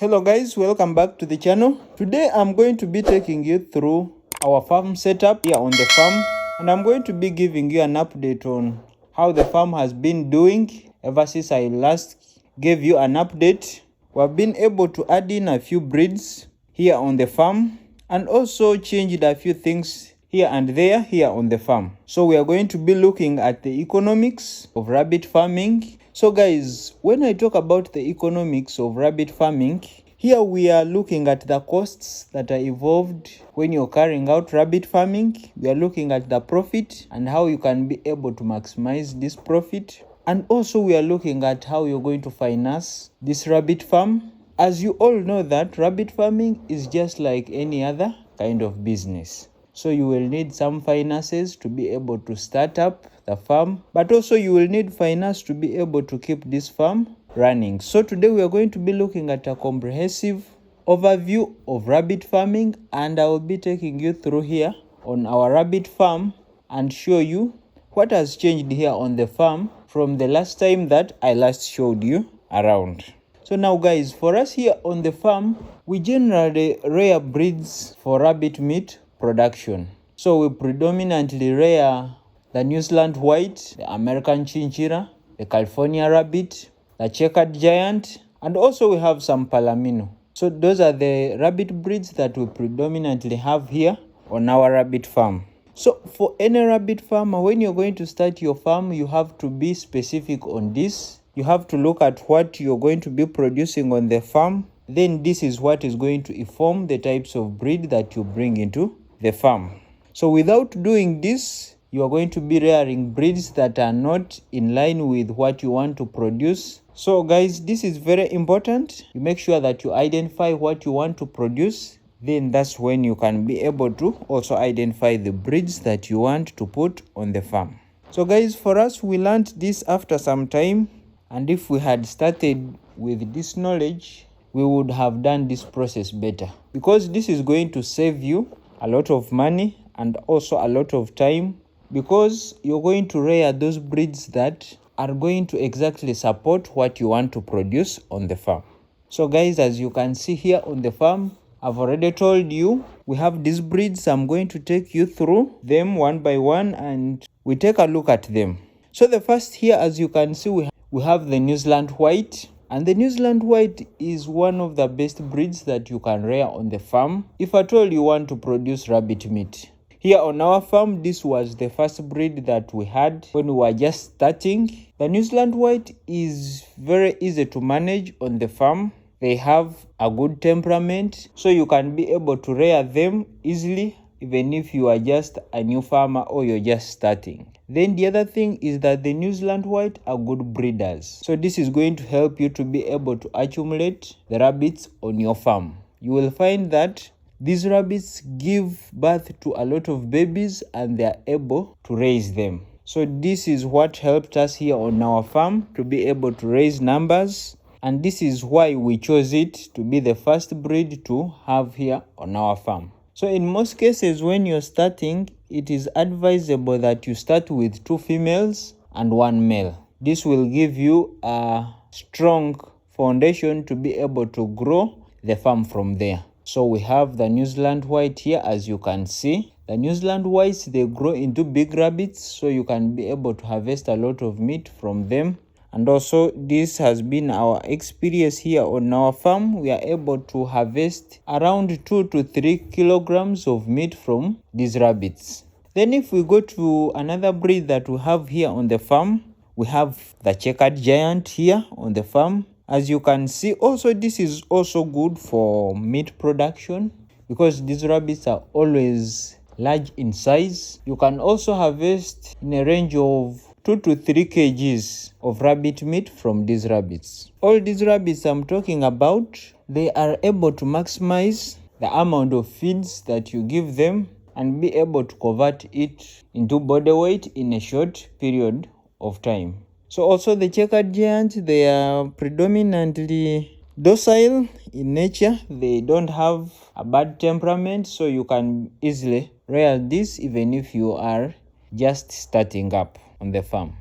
Hello guys, welcome back to the channel. Today I'm going to be taking you through our farm setup here on the farm, and I'm going to be giving you an update on how the farm has been doing ever since I last gave you an update. We've been able to add in a few breeds here on the farm and also changed a few things here and there here on the farm. So we are going to be looking at the economics of rabbit farming. So guys, when I talk about the economics of rabbit farming, here we are looking at the costs that are involved when you're carrying out rabbit farming. We are looking at the profit and how you can be able to maximize this profit. And also we are looking at how you're going to finance this rabbit farm. As you all know that rabbit farming is just like any other kind of business. So you will need some finances to be able to start up the farm, but also you will need finance to be able to keep this farm running. So today we are going to be looking at a comprehensive overview of rabbit farming, and I will be taking you through here on our rabbit farm and show you what has changed here on the farm from the last time that I last showed you around. So now guys, for us here on the farm, we generally rear breeds for rabbit meat production. So we predominantly rear the New Zealand white, the American chinchilla, the California rabbit, the checkered giant, and also we have some palomino. So those are the rabbit breeds that we predominantly have here on our rabbit farm. So for any rabbit farmer, when you're going to start your farm, you have to be specific on this. You have to look at what you're going to be producing on the farm. Then this is what is going to inform the types of breed that you bring into the farm. So without doing this, you are going to be rearing breeds that are not in line with what you want to produce. So guys, this is very important. You make sure that you identify what you want to produce. Then that's when you can be able to also identify the breeds that you want to put on the farm. So guys, for us, we learned this after some time. And if we had started with this knowledge, we would have done this process better, because this is going to save you a lot of money and also a lot of time, because you're going to rear those breeds that are going to exactly support what you want to produce on the farm. So guys, as you can see here on the farm, I've already told you we have these breeds. I'm going to take you through them one by one and we take a look at them. So the first here, as you can see, we have the New Zealand white. And the New Zealand white is one of the best breeds that you can rear on the farm if at all you want to produce rabbit meat. Here on our farm, this was the first breed that we had when we were just starting. The New Zealand white is very easy to manage on the farm. They have a good temperament, so you can be able to rear them easily even if you are just a new farmer or you're just starting. Then the other thing is that the New Zealand white are good breeders. So this is going to help you to be able to accumulate the rabbits on your farm. You will find that these rabbits give birth to a lot of babies and they are able to raise them. So this is what helped us here on our farm to be able to raise numbers. And this is why we chose it to be the first breed to have here on our farm. So in most cases, when you're starting, it is advisable that you start with 2 females and 1 male. This will give you a strong foundation to be able to grow the farm from there. So we have the New Zealand white here, as you can see. The New Zealand whites, they grow into big rabbits, so you can be able to harvest a lot of meat from them. And also, this has been our experience here on our farm. We are able to harvest around 2 to 3 kilograms of meat from these rabbits. Then if we go to another breed that we have here on the farm, we have the checkered giant here on the farm. As you can see, also this is also good for meat production because these rabbits are always large in size. You can also harvest in a range of 2 to 3 kgs of rabbit meat from these rabbits. All these rabbits I'm talking about, they are able to maximize the amount of feeds that you give them and be able to convert it into body weight in a short period of time. So also the checkered giant, they are predominantly docile in nature. They don't have a bad temperament, so you can easily rear this even if you are just starting up on the farm.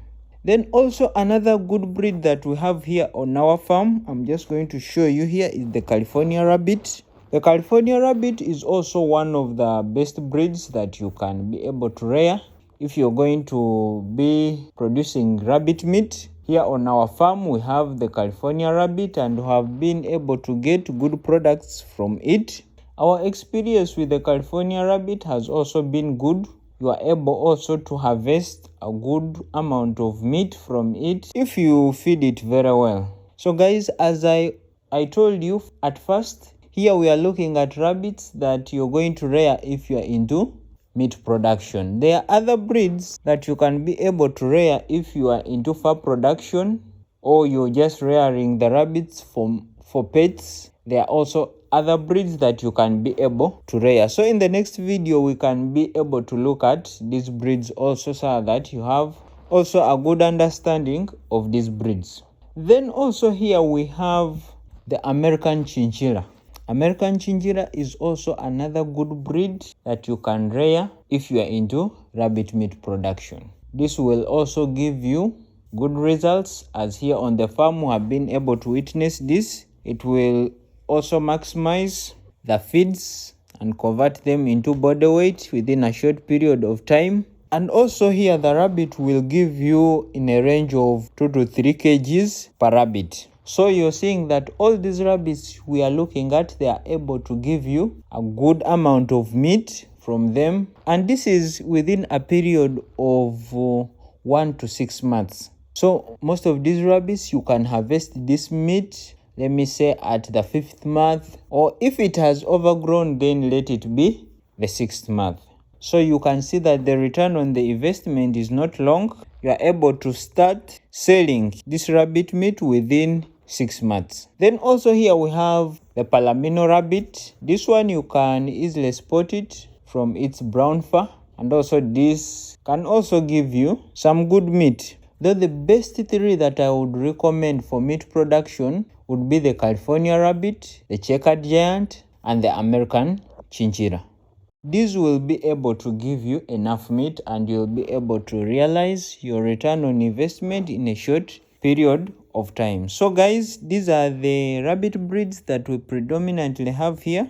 Then also another good breed that we have here on our farm, I'm just going to show you here, is the California Rabbit. The California Rabbit is also one of the best breeds that you can be able to rear if you're going to be producing rabbit meat. Here on our farm we have the California Rabbit and we have been able to get good products from it. Our experience with the California Rabbit has also been good. You are able also to harvest a good amount of meat from it if you feed it very well. So guys, as I told you at first, here we are looking at rabbits that you're going to rear if you are into meat production. There are other breeds that you can be able to rear if you are into fur production or you're just rearing the rabbits for pets. There are also other breeds that you can be able to rear. So in the next video we can be able to look at these breeds also, so that you have also a good understanding of these breeds. Then also here we have the American Chinchilla. American Chinchilla is also another good breed that you can rear if you are into rabbit meat production. This will also give you good results, as here on the farm we have been able to witness this. It will also maximize the feeds and convert them into body weight within a short period of time. And also here the rabbit will give you in a range of 2 to 3 kgs per rabbit. So you're seeing that all these rabbits we are looking at, they are able to give you a good amount of meat from them, and this is within a period of 1 to 6 months. So most of these rabbits you can harvest this meat, let me say at the 5th month, or if it has overgrown then let it be the 6th month. So you can see that the return on the investment is not long. You are able to start selling this rabbit meat within 6 months. Then also here we have the Palomino Rabbit. This one you can easily spot it from its brown fur, and also this can also give you some good meat. Though the best 3 that I would recommend for meat production would be the California Rabbit, the Checkered Giant, and the American Chinchilla. These will be able to give you enough meat and you'll be able to realize your return on investment in a short period of time. So guys, these are the rabbit breeds that we predominantly have here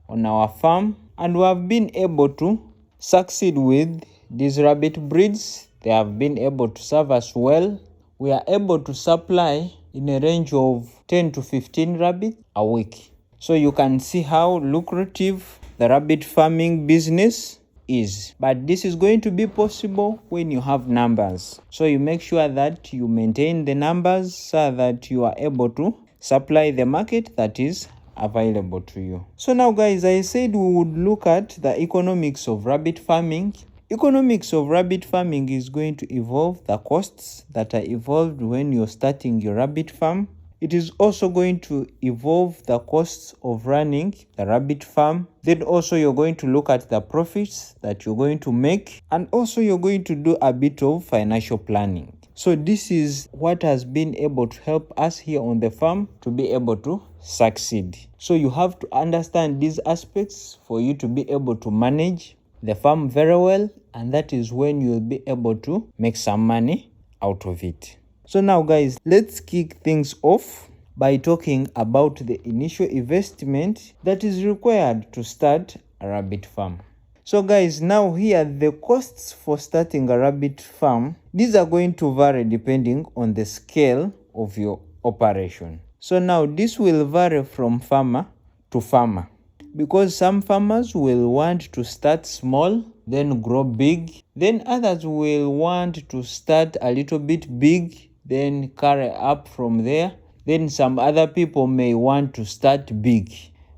on our farm, and we have been able to succeed with these rabbit breeds. They have been able to serve us well. We are able to supply in a range of 10 to 15 rabbits a week. So you can see how lucrative the rabbit farming business is. But this is going to be possible when you have numbers. So you make sure that you maintain the numbers so that you are able to supply the market that is available to you. So now guys, I said we would look at the economics of rabbit farming. Economics of rabbit farming is going to involve the costs that are involved when you're starting your rabbit farm. It is also going to involve the costs of running the rabbit farm. Then also you're going to look at the profits that you're going to make, and also you're going to do a bit of financial planning. So this is what has been able to help us here on the farm to be able to succeed. So you have to understand these aspects for you to be able to manage the farm very well, and that is when you'll be able to make some money out of it. So now guys, let's kick things off by talking about the initial investment that is required to start a rabbit farm. So guys, now here the costs for starting a rabbit farm, these are going to vary depending on the scale of your operation. So now this will vary from farmer to farmer, because some farmers will want to start small then grow big, then others will want to start a little bit big then carry up from there. Then some other people may want to start big.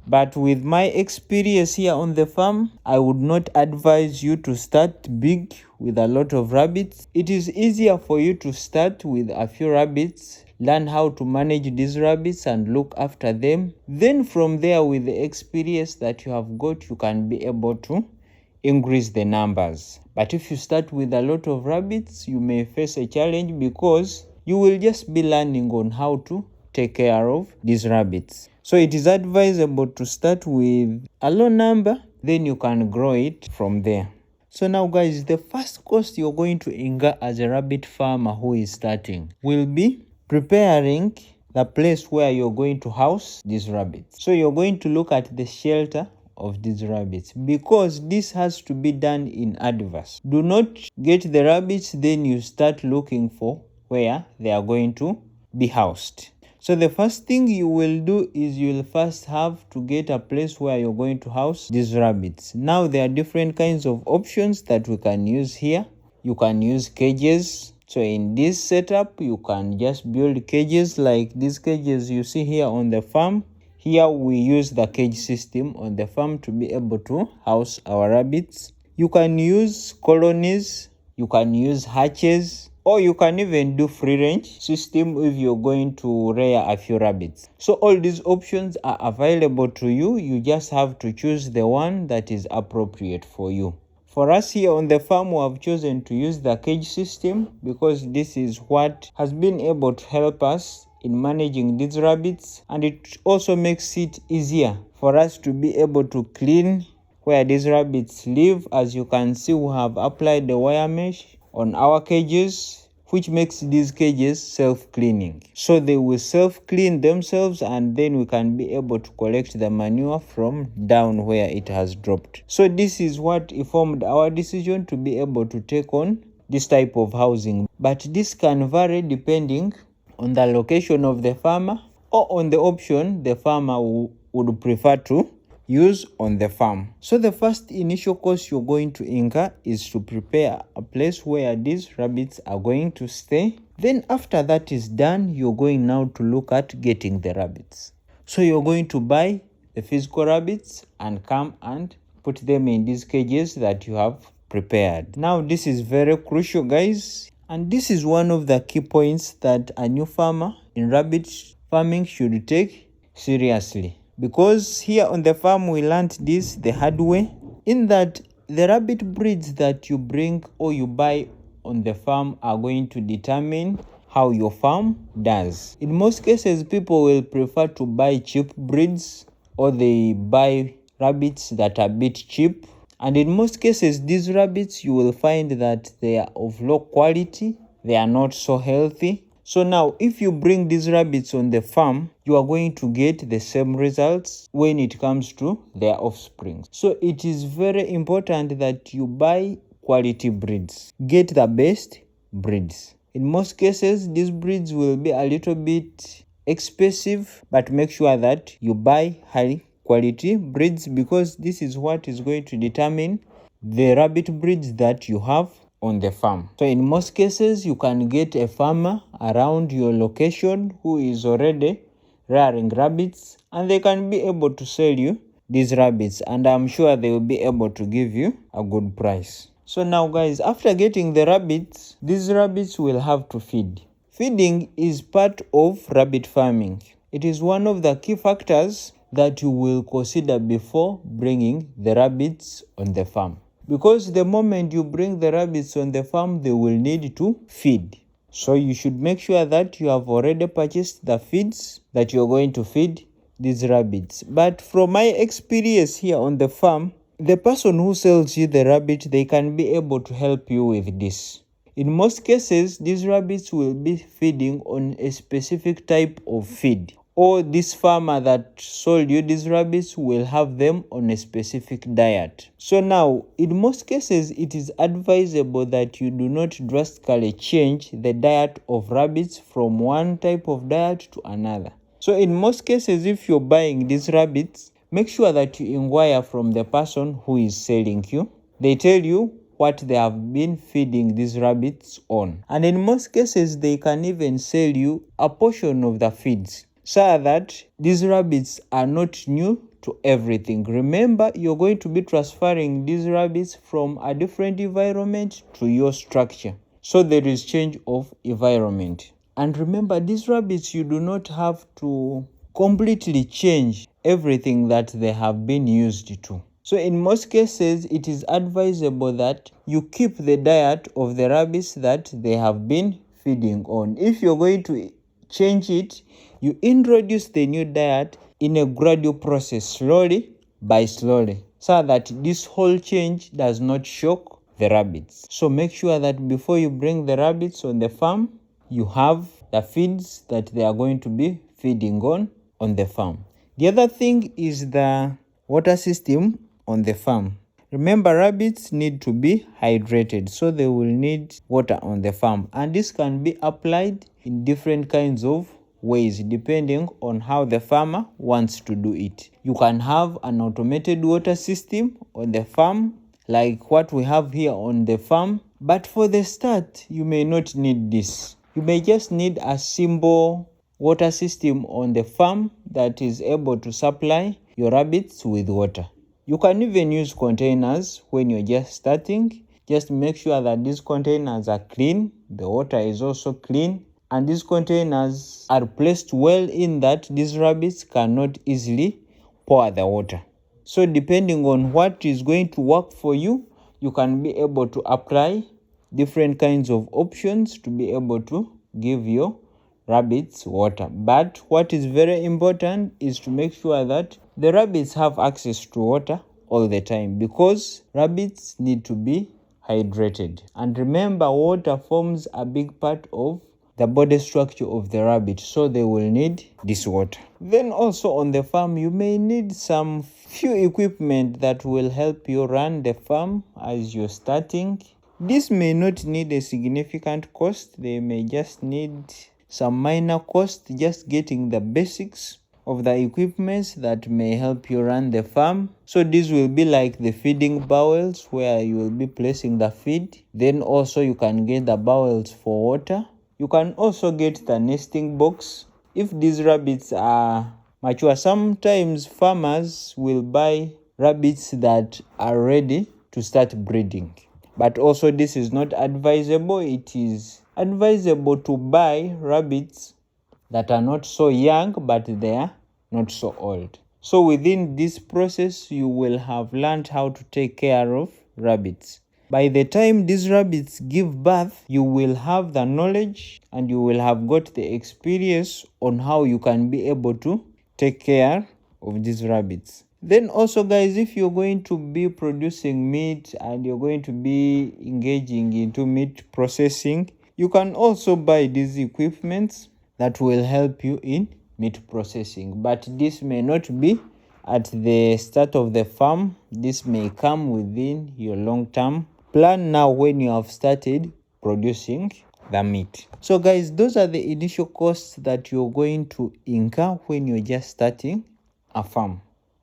But with my experience here on the farm, I would not advise you to start big with a lot of rabbits. It is easier for you to start with a few rabbits, learn how to manage these rabbits and look after them. Then from there, with the experience that you have got, you can be able to increase the numbers. But if you start with a lot of rabbits, you may face a challenge because you will just be learning on how to take care of these rabbits. So it is advisable to start with a low number, then you can grow it from there. So now guys, the first cost you're going to incur as a rabbit farmer who is starting will be preparing the place where you're going to house these rabbits. So you're going to look at the shelter of these rabbits, because this has to be done in advance. Do not get the rabbits then you start looking for where they are going to be housed. So the first thing you will do is you will first have to get a place where you're going to house these rabbits. Now there are different kinds of options that we can use here. You can use cages. So in this setup, you can just build cages like these cages you see here on the farm. Here we use the cage system on the farm to be able to house our rabbits. You can use colonies, you can use hatches, or you can even do free range system if you're going to rear a few rabbits. So all these options are available to you. You just have to choose the one that is appropriate for you. For us here on the farm, we have chosen to use the cage system because this is what has been able to help us in managing these rabbits, and it also makes it easier for us to be able to clean where these rabbits live. As you can see, we have applied the wire mesh on our cages, which makes these cages self-cleaning. So they will self-clean themselves, and then we can be able to collect the manure from down where it has dropped. So this is what informed our decision to be able to take on this type of housing. But this can vary depending on the location of the farmer or on the option the farmer would prefer to use on the farm. So the first initial cost you're going to incur is to prepare a place where these rabbits are going to stay. Then after that is done, you're going now to look at getting the rabbits. So you're going to buy the physical rabbits and come and put them in these cages that you have prepared. Now this is very crucial, guys, and this is one of the key points that a new farmer in rabbit farming should take seriously. Because here on the farm we learned this the hard way, in that the rabbit breeds that you bring or you buy on the farm are going to determine how your farm does. In most cases, people will prefer to buy cheap breeds, or they buy rabbits that are a bit cheap. And in most cases, these rabbits, you will find that they are of low quality, they are not so healthy. So now, if you bring these rabbits on the farm, you are going to get the same results when it comes to their offspring. So it is very important that you buy quality breeds. Get the best breeds. In most cases, these breeds will be a little bit expensive, but make sure that you buy high quality breeds, because this is what is going to determine the rabbit breeds that you have on the farm. So in most cases, you can get a farmer around your location who is already rearing rabbits, and they can be able to sell you these rabbits, and I'm sure they will be able to give you a good price. So now guys, after getting the rabbits, these rabbits will have to feed. Feeding is part of rabbit farming. It is one of the key factors that you will consider before bringing the rabbits on the farm. Because the moment you bring the rabbits on the farm, they will need to feed. So you should make sure that you have already purchased the feeds that you're going to feed these rabbits. But from my experience here on the farm, the person who sells you the rabbit, they can be able to help you with this. In most cases, these rabbits will be feeding on a specific type of feed, or this farmer that sold you these rabbits will have them on a specific diet. So now, in most cases, it is advisable that you do not drastically change the diet of rabbits from one type of diet to another. So in most cases, if you're buying these rabbits, make sure that you inquire from the person who is selling you. They tell you what they have been feeding these rabbits on. And in most cases, they can even sell you a portion of the feeds, so that these rabbits are not new to everything. Remember, you're going to be transferring these rabbits from a different environment to your structure. So there is change of environment. And remember, these rabbits, you do not have to completely change everything that they have been used to. So in most cases, it is advisable that you keep the diet of the rabbits that they have been feeding on. If you're going to change it, you introduce the new diet in a gradual process, slowly by slowly, so that this whole change does not shock the rabbits. So make sure that before you bring the rabbits on the farm, you have the feeds that they are going to be feeding on the farm. The other thing is the water system on the farm. Remember, rabbits need to be hydrated, so they will need water on the farm, and this can be applied in different kinds of ways depending on how the farmer wants to do it. You can have an automated water system on the farm like what we have here on the farm, but for the start you may not need this. You may just need a simple water system on the farm that is able to supply your rabbits with water. You can even use containers when you're just starting. Just make sure that these containers are clean, the water is also clean, and these containers are placed well in that these rabbits cannot easily pour the water. So depending on what is going to work for you, you can be able to apply different kinds of options to be able to give your rabbits water. But what is very important is to make sure that the rabbits have access to water all the time, because rabbits need to be hydrated. And remember, water forms a big part of the body structure of the rabbit, so they will need this water. Then also on the farm, you may need some few equipment that will help you run the farm as you're starting. This may not need a significant cost. They may just need some minor cost, just getting the basics of the equipments that may help you run the farm. So this will be like the feeding bowls where you will be placing the feed. Then also you can get the bowls for water. You can also get the nesting box. If these rabbits are mature, sometimes farmers will buy rabbits that are ready to start breeding. But also this is not advisable. It is advisable to buy rabbits that are not so young, but they are not so old. So within this process, you will have learned how to take care of rabbits. By the time these rabbits give birth, you will have the knowledge and you will have got the experience on how you can be able to take care of these rabbits. Then also, guys, if you're going to be producing meat and you're going to be engaging into meat processing, you can also buy these equipments that will help you in meat processing. But this may not be at the start of the farm. This may come within your long-term plan now when you have started producing the meat. So guys, those are the initial costs that you're going to incur when you're just starting a farm.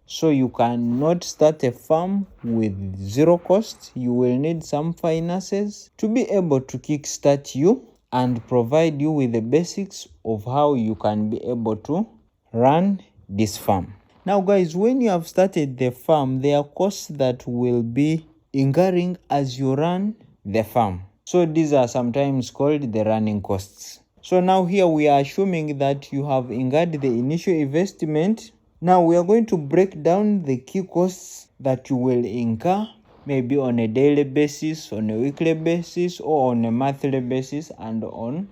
So you cannot start a farm with zero cost. You will need some finances to be able to kickstart you and provide you with the basics of how you can be able to run this farm. Now guys, when you have started the farm, there are costs that will be incurring as you run the farm. So these are sometimes called the running costs. So now here we are assuming that you have incurred the initial investment. Now we are going to break down the key costs that you will incur, maybe on a daily basis, on a weekly basis, or on a monthly basis, and on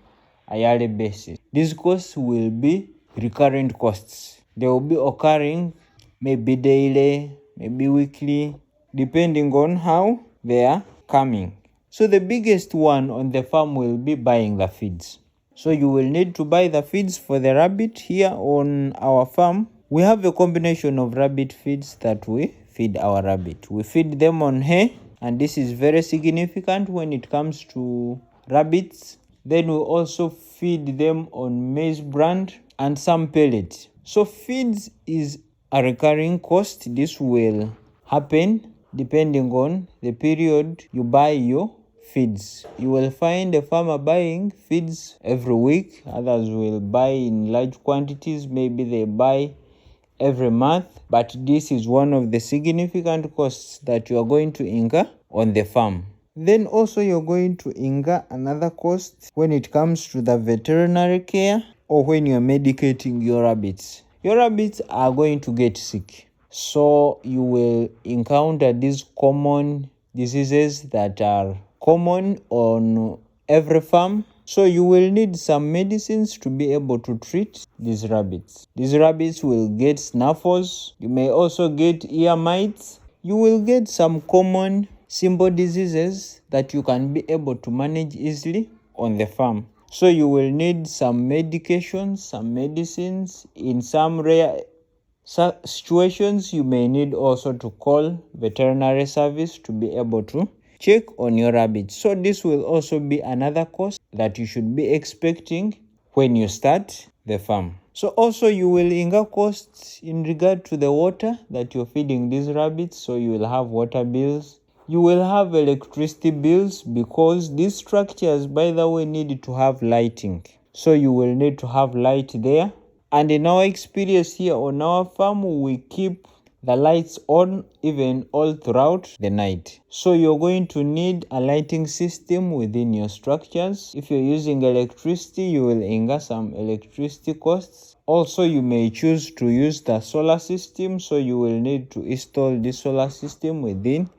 a yearly basis. These costs will be recurrent costs. They will be occurring maybe daily, maybe weekly, depending on how they are coming. So the biggest one on the farm will be buying the feeds. So you will need to buy the feeds for the rabbit. Here on our farm, we have a combination of rabbit feeds that we feed our rabbit. We feed them on hay, and this is very significant when it comes to rabbits. Then we also feed them on maize bran and some pellets. So feeds is a recurring cost. This will happen depending on the period you buy your feeds. You will find a farmer buying feeds every week. Others will buy in large quantities. Maybe they buy every month. But this is one of the significant costs that you are going to incur on the farm. Then also you're going to incur another cost when it comes to the veterinary care or when you're medicating your rabbits. Your rabbits are going to get sick. So you will encounter these common diseases that are common on every farm. So you will need some medicines to be able to treat these rabbits. These rabbits will get snuffles. You may also get ear mites. You will get some common simple diseases that you can be able to manage easily on the farm. So you will need some medications, some medicines. In some rare situations, you may need also to call veterinary service to be able to check on your rabbits. So this will also be another cost that you should be expecting when you start the farm. So also you will incur costs in regard to the water that you're feeding these rabbits. So you will have water bills. You will have electricity bills, because these structures, by the way, need to have lighting. So you will need to have light there. And in our experience here on our farm, we keep the lights on even all throughout the night. So you're going to need a lighting system within your structures. If you're using electricity, you will incur some electricity costs. Also, you may choose to use the solar system, so you will need to install the solar system within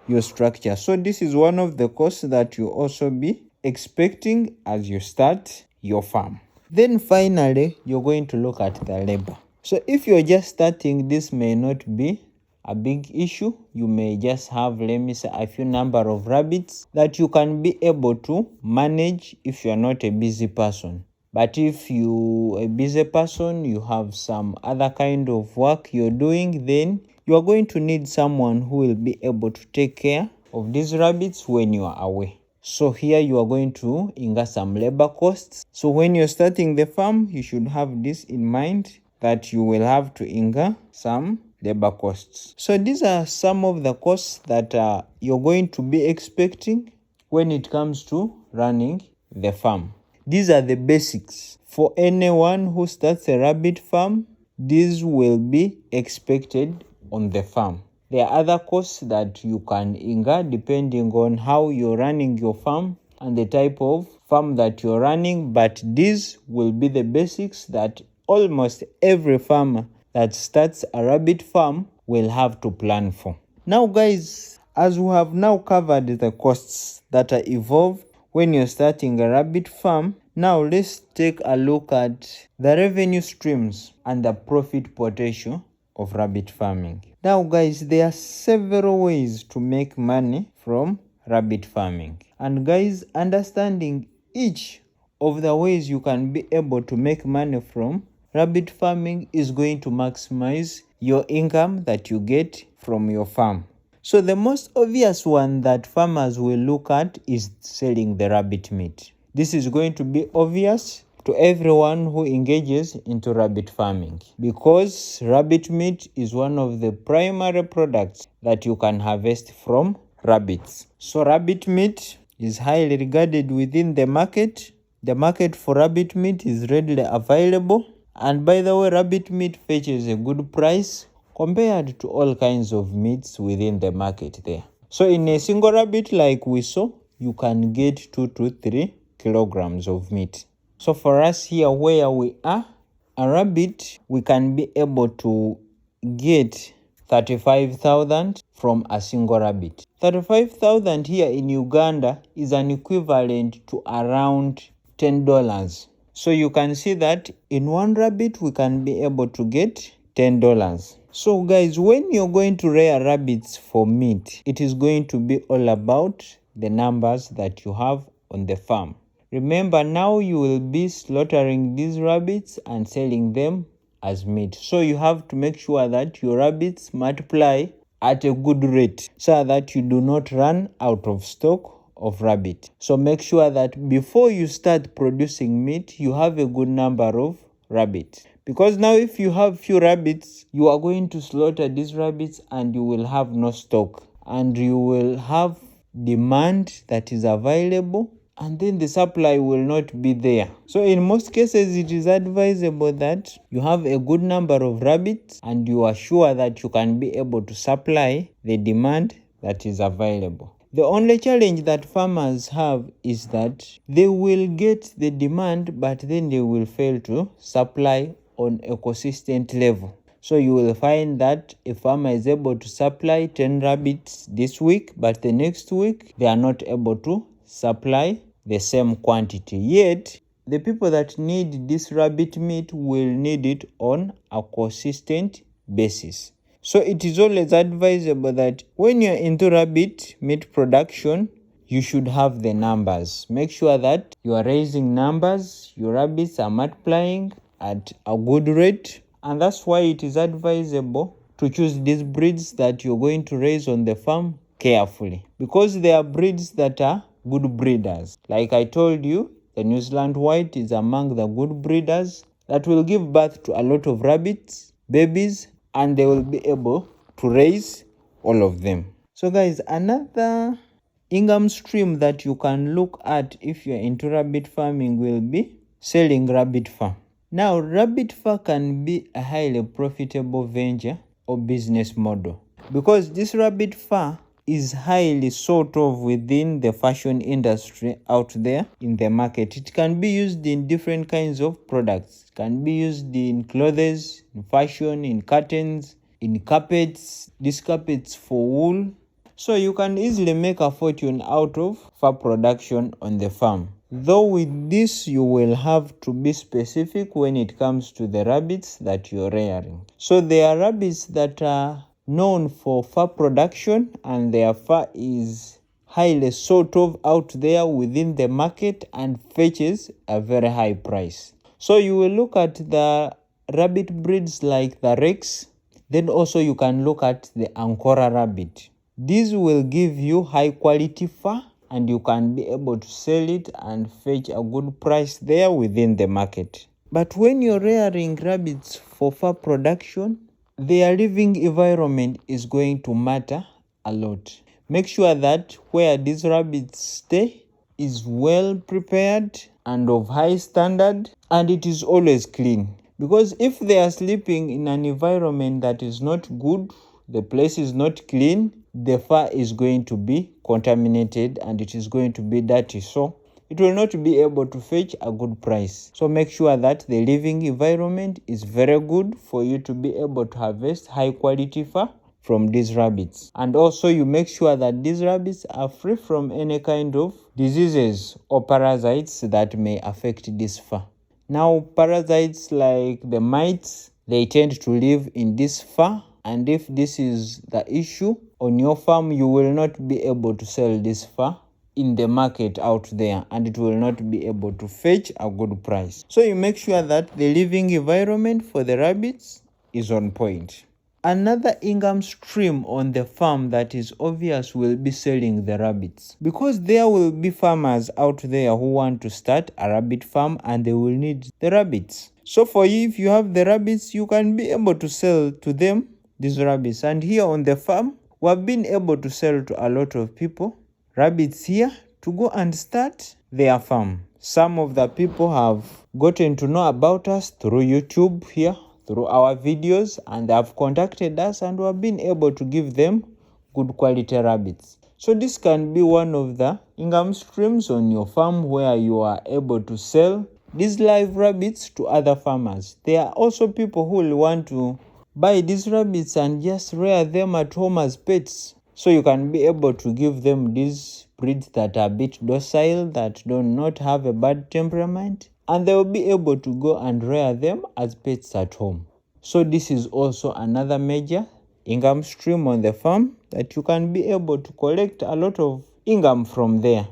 your structure. So this is one of the costs that you also be expecting as you start your farm. Then finally, you're going to look at the labor. So if you're just starting, this may not be a big issue. You may just have, let me say, a few number of rabbits that you can be able to manage if you're not a busy person. But if you a busy person, you have some other kind of work you're doing, then you are going to need someone who will be able to take care of these rabbits when you are away. So here you are going to incur some labor costs. So when you're starting the farm, you should have this in mind, that you will have to incur some labor costs. So these are some of the costs that you're going to be expecting when it comes to running the farm. These are the basics. For anyone who starts a rabbit farm, these will be expected on the farm. There are other costs that you can incur depending on how you're running your farm and the type of farm that you're running, but these will be the basics that almost every farmer that starts a rabbit farm will have to plan for. Now guys, as we have now covered the costs that are involved when you're starting a rabbit farm, now let's take a look at the revenue streams and the profit potential of rabbit farming. Now guys, there are several ways to make money from rabbit farming. And guys, understanding each of the ways you can be able to make money from rabbit farming is going to maximize your income that you get from your farm. So the most obvious one that farmers will look at is selling the rabbit meat. This is going to be obvious to everyone who engages into rabbit farming, because rabbit meat is one of the primary products that you can harvest from rabbits. So rabbit meat is highly regarded within the market. The market for rabbit meat is readily available, and by the way, rabbit meat fetches a good price compared to all kinds of meats within the market there. So in a single rabbit like we saw, you can get 2 to 3 kilograms of meat. So for us here where we are, a rabbit, we can be able to get 35,000 from a single rabbit. 35,000 here in Uganda is an equivalent to around $10. So you can see that in one rabbit we can be able to get $10. So guys, when you're going to rear rabbits for meat, it is going to be all about the numbers that you have on the farm. Remember, now you will be slaughtering these rabbits and selling them as meat. So you have to make sure that your rabbits multiply at a good rate so that you do not run out of stock of rabbit. So make sure that before you start producing meat, you have a good number of rabbits. Because now if you have few rabbits, you are going to slaughter these rabbits and you will have no stock. And you will have demand that is available, and then the supply will not be there. So in most cases, it is advisable that you have a good number of rabbits and you are sure that you can be able to supply the demand that is available. The only challenge that farmers have is that they will get the demand, but then they will fail to supply on a consistent level. So you will find that a farmer is able to supply 10 rabbits this week, but the next week they are not able to supply the same quantity. Yet, the people that need this rabbit meat will need it on a consistent basis. So it is always advisable that when you're into rabbit meat production, you should have the numbers. Make sure that you are raising numbers, your rabbits are multiplying at a good rate, and that's why it is advisable to choose these breeds that you're going to raise on the farm carefully, because they are breeds that are good breeders. Like I told you, the New Zealand White is among the good breeders that will give birth to a lot of rabbits, babies, and they will be able to raise all of them. So guys, another income stream that you can look at if you're into rabbit farming will be selling rabbit fur. Now, rabbit fur can be a highly profitable venture or business model, because this rabbit fur is highly sought of within the fashion industry out there in the market. It can be used in different kinds of products. It can be used in clothes, in fashion, in curtains, in carpets, these carpets for wool. So you can easily make a fortune out of fur production on the farm. Though with this, you will have to be specific when it comes to the rabbits that you're rearing. So there are rabbits that are known for fur production, and their fur is highly sought of out there within the market and fetches a very high price. So you will look at the rabbit breeds like the Rex. Then also you can look at the Angora rabbit. These will give you high quality fur, and you can be able to sell it and fetch a good price there within the market. But when you're rearing rabbits for fur production, their living environment is going to matter a lot. Make sure that where these rabbits stay is well prepared and of high standard, and it is always clean. Because if they are sleeping in an environment that is not good, the place is not clean, the fur is going to be contaminated and it is going to be dirty. So it will not be able to fetch a good price. So make sure that the living environment is very good for you to be able to harvest high quality fur from these rabbits. And also you make sure that these rabbits are free from any kind of diseases or parasites that may affect this fur. Now, parasites like the mites, they tend to live in this fur, and if this is the issue on your farm, you will not be able to sell this fur in the market out there, and it will not be able to fetch a good price. So you make sure that the living environment for the rabbits is on point. Another income stream on the farm that is obvious will be selling the rabbits, because there will be farmers out there who want to start a rabbit farm and they will need the rabbits. So for you, if you have the rabbits, you can be able to sell to them these rabbits. And here on the farm, we have been able to sell to a lot of people rabbits here to go and start their farm. Some of the people have gotten to know about us through YouTube here, through our videos, and they have contacted us, and we have been able to give them good quality rabbits. So this can be one of the income streams on your farm, where you are able to sell these live rabbits to other farmers. There are also people who will want to buy these rabbits and just rear them at home as pets. So you can be able to give them these breeds that are a bit docile, that do not have a bad temperament, and they will be able to go and rear them as pets at home. So this is also another major income stream on the farm that you can be able to collect a lot of income from there.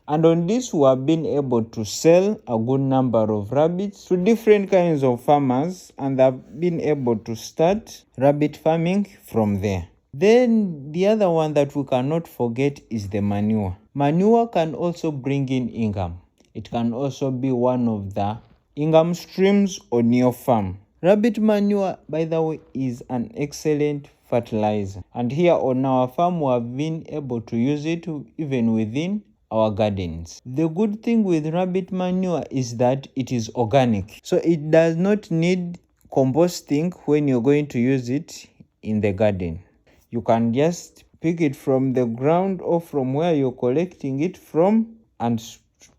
And on this, we have been able to sell a good number of rabbits to different kinds of farmers, and have been able to start rabbit farming from there. Then the other one that we cannot forget is the manure. Manure can also bring in income. It can also be one of the income streams on your farm. Rabbit manure, by the way, is an excellent fertilizer. And here on our farm, we have been able to use it even within our gardens. The good thing with rabbit manure is that it is organic. So it does not need composting when you're going to use it in the garden. You can just pick it from the ground or from where you're collecting it from and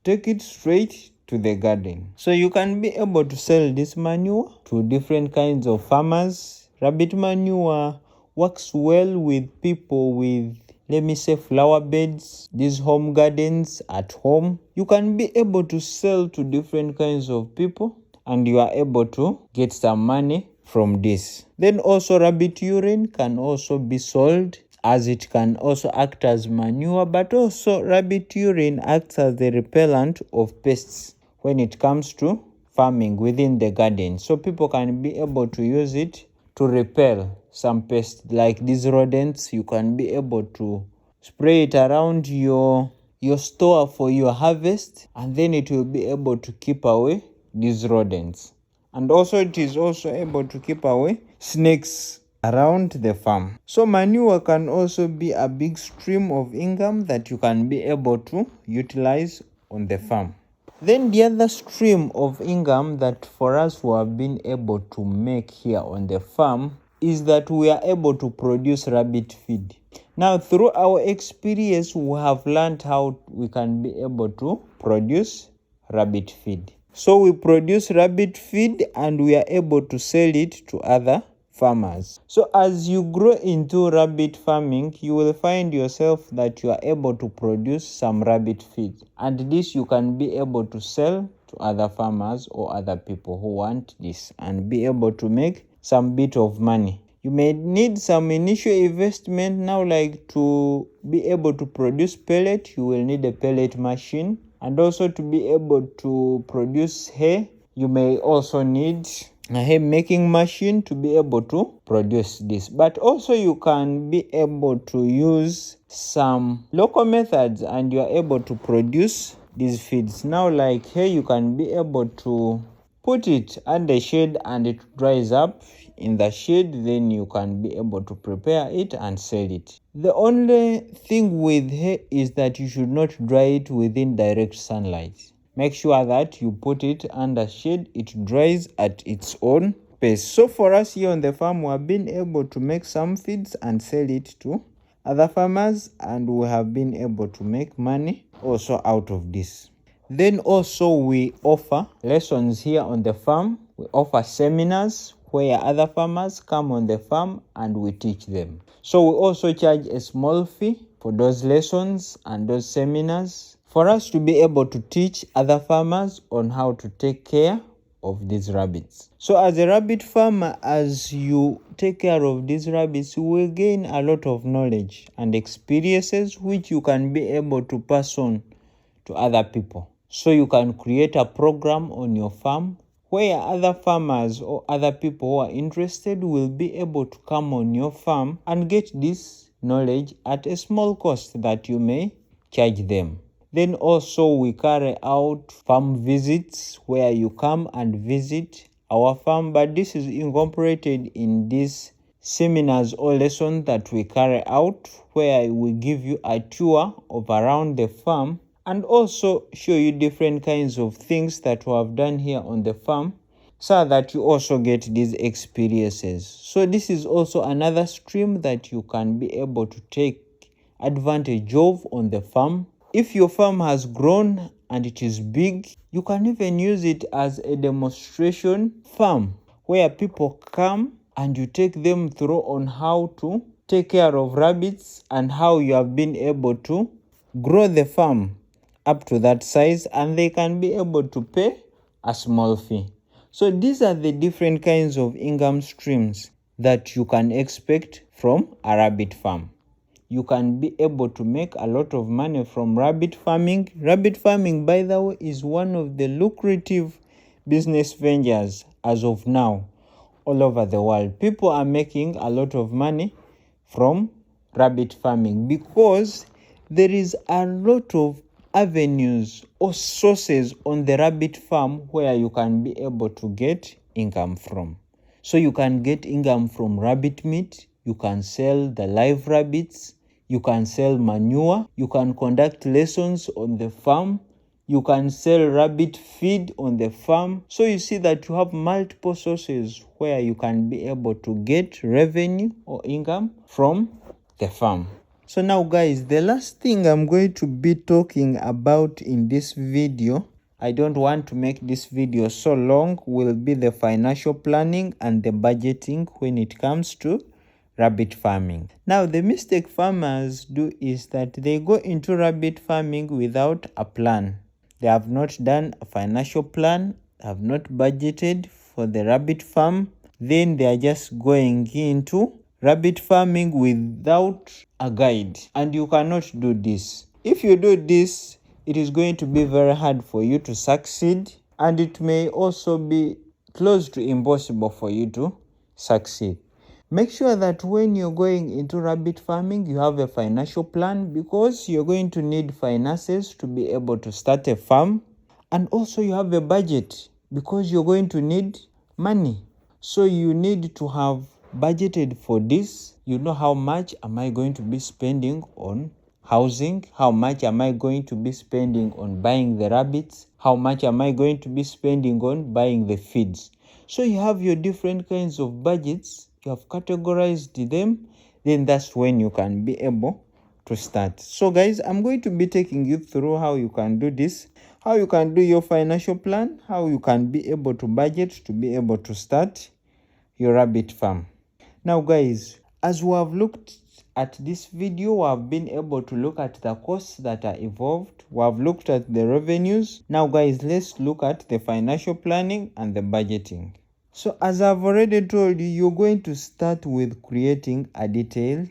take it straight to the garden. So you can be able to sell this manure to different kinds of farmers. Rabbit manure works well with people with, let me say, flower beds, these home gardens at home. You can be able to sell to different kinds of people, and you are able to get some money from this. Then also rabbit urine can also be sold, as it can also act as manure, but also rabbit urine acts as the repellent of pests when it comes to farming within the garden. So people can be able to use it to repel some pests like these rodents. You can be able to spray it around your store for your harvest, and then it will be able to keep away these rodents. And also it is also able to keep away snakes around the farm. So manure can also be a big stream of income that you can be able to utilize on the farm. Then the other stream of income that for us who have been able to make here on the farm is that we are able to produce rabbit feed. Now, through our experience, we have learned how we can be able to produce rabbit feed. So we produce rabbit feed and we are able to sell it to other farmers. So as you grow into rabbit farming, you will find yourself that you are able to produce some rabbit feed, and this you can be able to sell to other farmers or other people who want this and be able to make some bit of money. You may need some initial investment now, like to be able to produce pellet, you will need a pellet machine. And also to be able to produce hay, you may also need a hay making machine to be able to produce this. But also you can be able to use some local methods and you are able to produce these feeds. Now, like hay, you can be able to put it under shade and it dries up in the shade, then you can be able to prepare it and sell it. The only thing with hay is that you should not dry it within direct sunlight. Make sure that you put it under shade, it dries at its own pace. So for us here on the farm, we have been able to make some feeds and sell it to other farmers, and we have been able to make money also out of this. Then also we offer lessons here on the farm. We offer seminars where other farmers come on the farm and we teach them. So we also charge a small fee for those lessons and those seminars for us to be able to teach other farmers on how to take care of these rabbits. So as a rabbit farmer, as you take care of these rabbits, you will gain a lot of knowledge and experiences which you can be able to pass on to other people. So you can create a program on your farm where other farmers or other people who are interested will be able to come on your farm and get this knowledge at a small cost that you may charge them. Then also we carry out farm visits where you come and visit our farm, but this is incorporated in these seminars or lessons that we carry out, where we give you a tour of around the farm and also show you different kinds of things that we have done here on the farm, so that you also get these experiences. So this is also another stream that you can be able to take advantage of on the farm. If your farm has grown and it is big, you can even use it as a demonstration farm where people come and you take them through on how to take care of rabbits and how you have been able to grow the farm up to that size, and they can be able to pay a small fee. So these are the different kinds of income streams that you can expect from a rabbit farm. You can be able to make a lot of money from rabbit farming. Rabbit farming, by the way, is one of the lucrative business ventures as of now all over the world. People are making a lot of money from rabbit farming because there is a lot of avenues or sources on the rabbit farm where you can be able to get income from. So you can get income from rabbit meat, you can sell the live rabbits, you can sell manure, you can conduct lessons on the farm, you can sell rabbit feed on the farm. So you see that you have multiple sources where you can be able to get revenue or income from the farm. So now guys, the last thing I'm going to be talking about in this video, I don't want to make this video so long, will be the financial planning and the budgeting when it comes to rabbit farming. Now the mistake farmers do is that they go into rabbit farming without a plan. They have not done a financial plan, have not budgeted for the rabbit farm. then they are just going into rabbit farming without a guide, and you cannot do this. If you do this, it is going to be very hard for you to succeed, and it may also be close to impossible for you to succeed. Make sure that when you're going into rabbit farming, you have a financial plan, because you're going to need finances to be able to start a farm, and also you have a budget because you're going to need money. So you need to have budgeted for this. You know, how much am I going to be spending on housing? How much am I going to be spending on buying the rabbits? How much am I going to be spending on buying the feeds? So you have your different kinds of budgets, you have categorized them, then that's when you can be able to start. So guys, I'm going to be taking you through how you can do this, how you can do your financial plan, how you can be able to budget to be able to start your rabbit farm. Now guys, as we have looked at this video, we have been able to look at the costs that are involved. We have looked at the revenues. Now guys, let's look at the financial planning and the budgeting. So as I've already told you, you're going to start with creating a detailed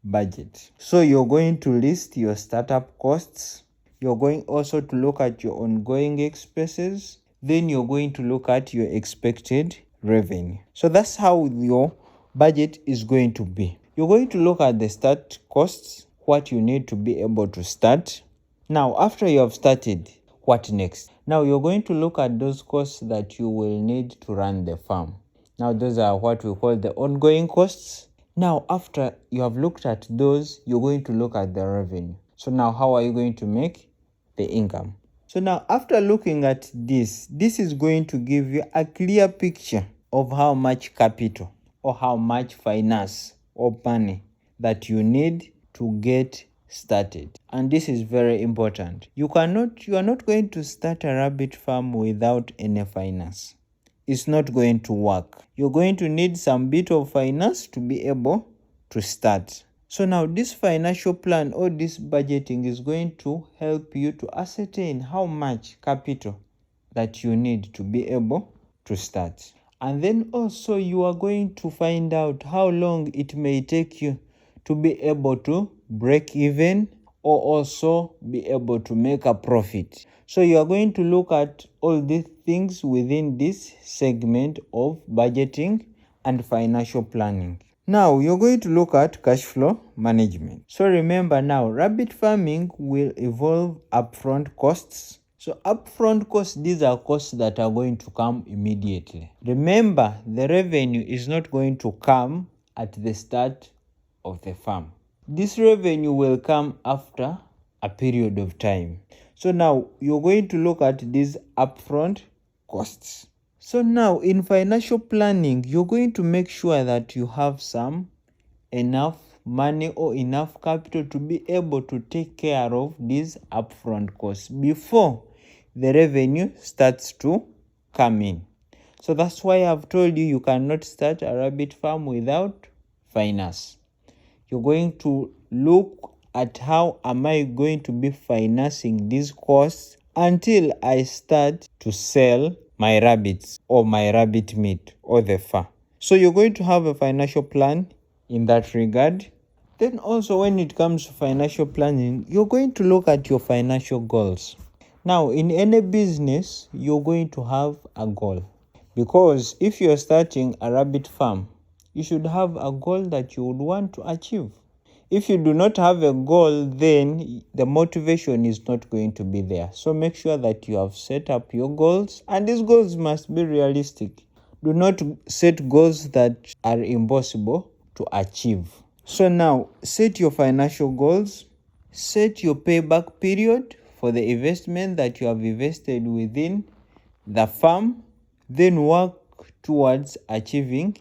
budget. So you're going to list your startup costs. You're going also to look at your ongoing expenses. Then you're going to look at your expected revenue. So that's how your budget is going to be. You're going to look at the start costs, what you need to be able to start. Now, after you have started, what next? Now, you're going to look at those costs that you will need to run the farm. Now, those are what we call the ongoing costs. Now, after you have looked at those, you're going to look at the revenue. So now, how are you going to make the income? So now, after looking at this is going to give you a clear picture of how much capital or how much finance or money that you need to get started. And this is very important. You are not going to start a rabbit farm without any finance. It's not going to work. You're going to need some bit of finance to be able to start. So now this financial plan or this budgeting is going to help you to ascertain how much capital that you need to be able to start. And then also you are going to find out how long it may take you to be able to break even or also be able to make a profit. So you are going to look at all these things within this segment of budgeting and financial planning. Now you're going to look at cash flow management. So remember now, rabbit farming will involve upfront costs. So upfront costs, these are costs that are going to come immediately. Remember, the revenue is not going to come at the start of the farm. This revenue will come after a period of time. So now you're going to look at these upfront costs. So now in financial planning, you're going to make sure that you have enough money or enough capital to be able to take care of these upfront costs before the revenue starts to come in. So that's why I've told you cannot start a rabbit farm without finance. You're going to look at how am I going to be financing these costs until I start to sell my rabbits or my rabbit meat or the fur. So you're going to have a financial plan in that regard. Then also when it comes to financial planning, you're going to look at your financial goals. Now in any business, you're going to have a goal, because if you're starting a rabbit farm, you should have a goal that you would want to achieve. If you do not have a goal, then the motivation is not going to be there. So make sure that you have set up your goals, and these goals must be realistic. Do not set goals that are impossible to achieve. So now set your financial goals, set your payback period for the investment that you have invested within the farm, then work towards achieving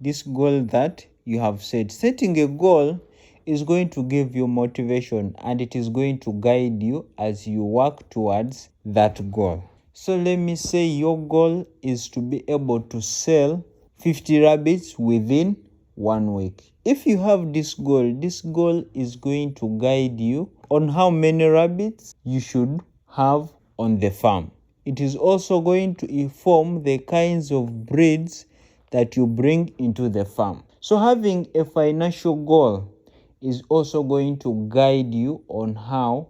this goal that you have set. Setting a goal is going to give you motivation, and it is going to guide you as you work towards that goal. So let me say your goal is to be able to sell 50 rabbits within 1 week. If you have this goal is going to guide you on how many rabbits you should have on the farm. It is also going to inform the kinds of breeds that you bring into the farm. So having a financial goal is also going to guide you on how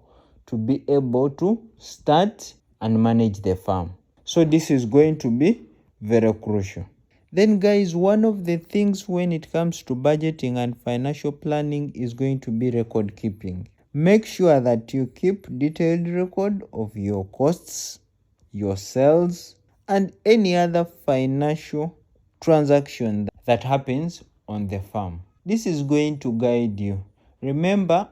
to be able to start and manage the farm. So this is going to be very crucial. Then guys, one of the things when it comes to budgeting and financial planning is going to be record keeping. Make sure that you keep detailed record of your costs, your sales, and any other financial transaction that happens on the farm. This is going to guide you. Remember,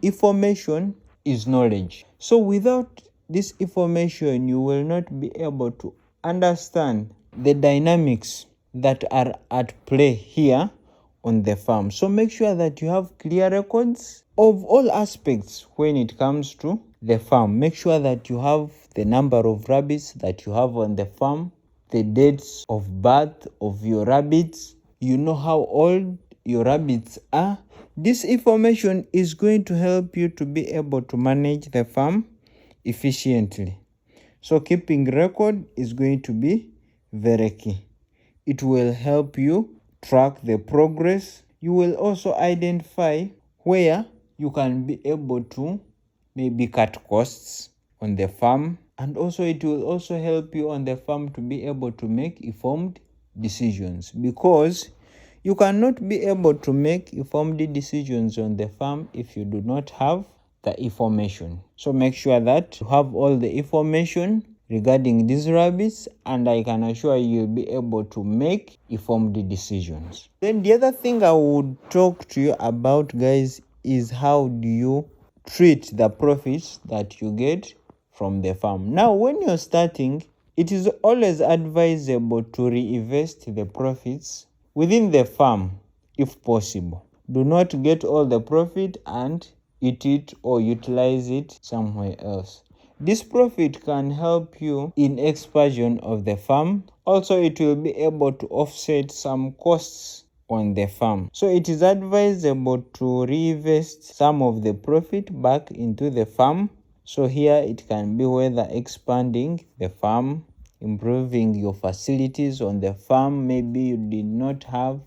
information is knowledge. So without this information, you will not be able to understand the dynamics that are at play here on the farm. So make sure that you have clear records of all aspects when it comes to the farm. Make sure that you have the number of rabbits that you have on the farm, the dates of birth of your rabbits, you know how old your rabbits are. This information is going to help you to be able to manage the farm efficiently. So keeping record is going to be very key. It will help you track the progress. You will also identify where you can be able to maybe cut costs on the farm, and also it will also help you on the farm to be able to make informed decisions, because you cannot be able to make informed decisions on the farm if you do not have the information. So make sure that you have all the information regarding these rabbits, and I can assure you will be able to make informed decisions. Then the other thing I would talk to you about, guys, is how do you treat the profits that you get from the farm. Now when you're starting, it is always advisable to reinvest the profits within the farm if possible. Do not get all the profit and eat it or utilize it somewhere else. This profit can help you in expansion of the farm. Also, it will be able to offset some costs on the farm. So it is advisable to reinvest some of the profit back into the farm. So here it can be whether expanding the farm, improving your facilities on the farm. Maybe you did not have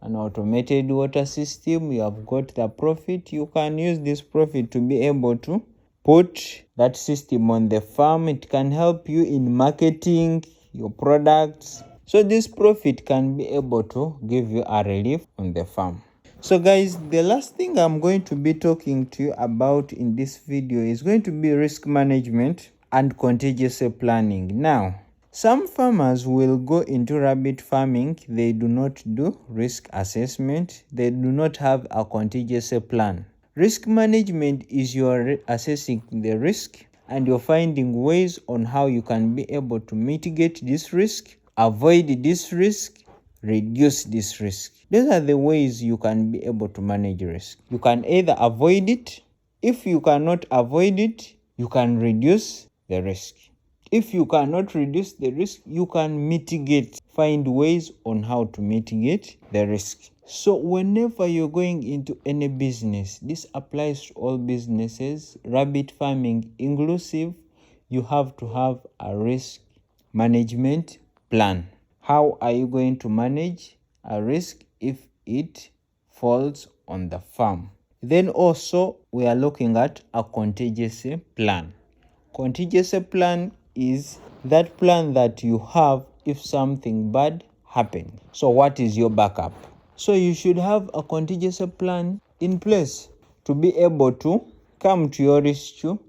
an automated water system, you have got the profit. You can use this profit to be able to put that system on the farm. It can help you in marketing your products. So this profit can be able to give you a relief on the farm. So guys, the last thing I'm going to be talking to you about in this video is going to be risk management and contingency planning. Now, some farmers will go into rabbit farming. They do not do risk assessment. They do not have a contingency plan. Risk management is you're assessing the risk and you're finding ways on how you can be able to mitigate this risk, avoid this risk, reduce this risk. These are the ways you can be able to manage risk. You can either avoid it. If you cannot avoid it, you can reduce the risk. If you cannot reduce the risk, you can mitigate. Find ways on how to mitigate the risk. So whenever you're going into any business, this applies to all businesses, rabbit farming inclusive, you have to have a risk management plan. How are you going to manage a risk if it falls on the farm? Then also we are looking at a contingency plan. Contingency plan is that plan that you have if something bad happens. So what is your backup? So you should have a contingency plan in place to be able to come to your rescue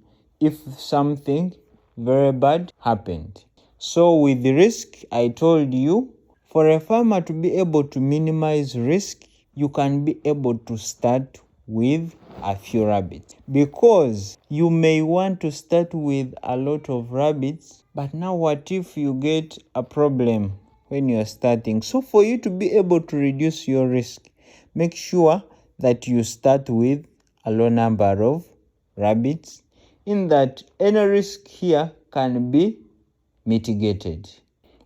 if something very bad happened. So with the risk, I told you, for a farmer to be able to minimize risk, you can be able to start with a few rabbits, because you may want to start with a lot of rabbits, but now what if you get a problem when you're starting? So for you to be able to reduce your risk, make sure that you start with a low number of rabbits, in that any risk here can be mitigated,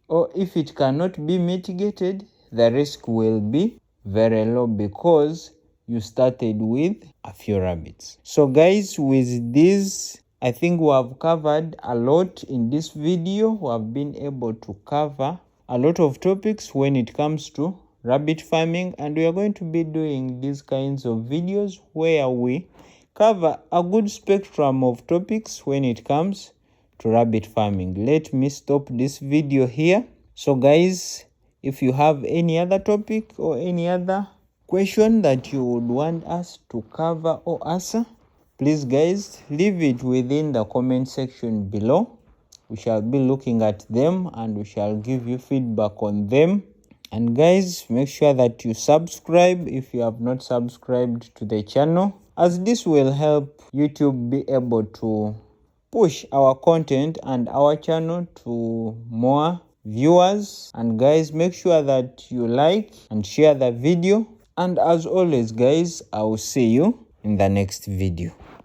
or if it cannot be mitigated, the risk will be very low because you started with a few rabbits. So guys, with this, I think we have covered a lot in this video. We have been able to cover a lot of topics when it comes to rabbit farming, and we are going to be doing these kinds of videos where we cover a good spectrum of topics when it comes to rabbit farming. Let me stop this video here. So guys, if you have any other topic or any other question that you would want us to cover or answer, please guys leave it within the comment section below. We shall be looking at them and we shall give you feedback on them. And guys, make sure that you subscribe if you have not subscribed to the channel, as this will help YouTube be able to push our content and our channel to more viewers. And guys, make sure that you like and share the video. And as always guys, I will see you in the next video.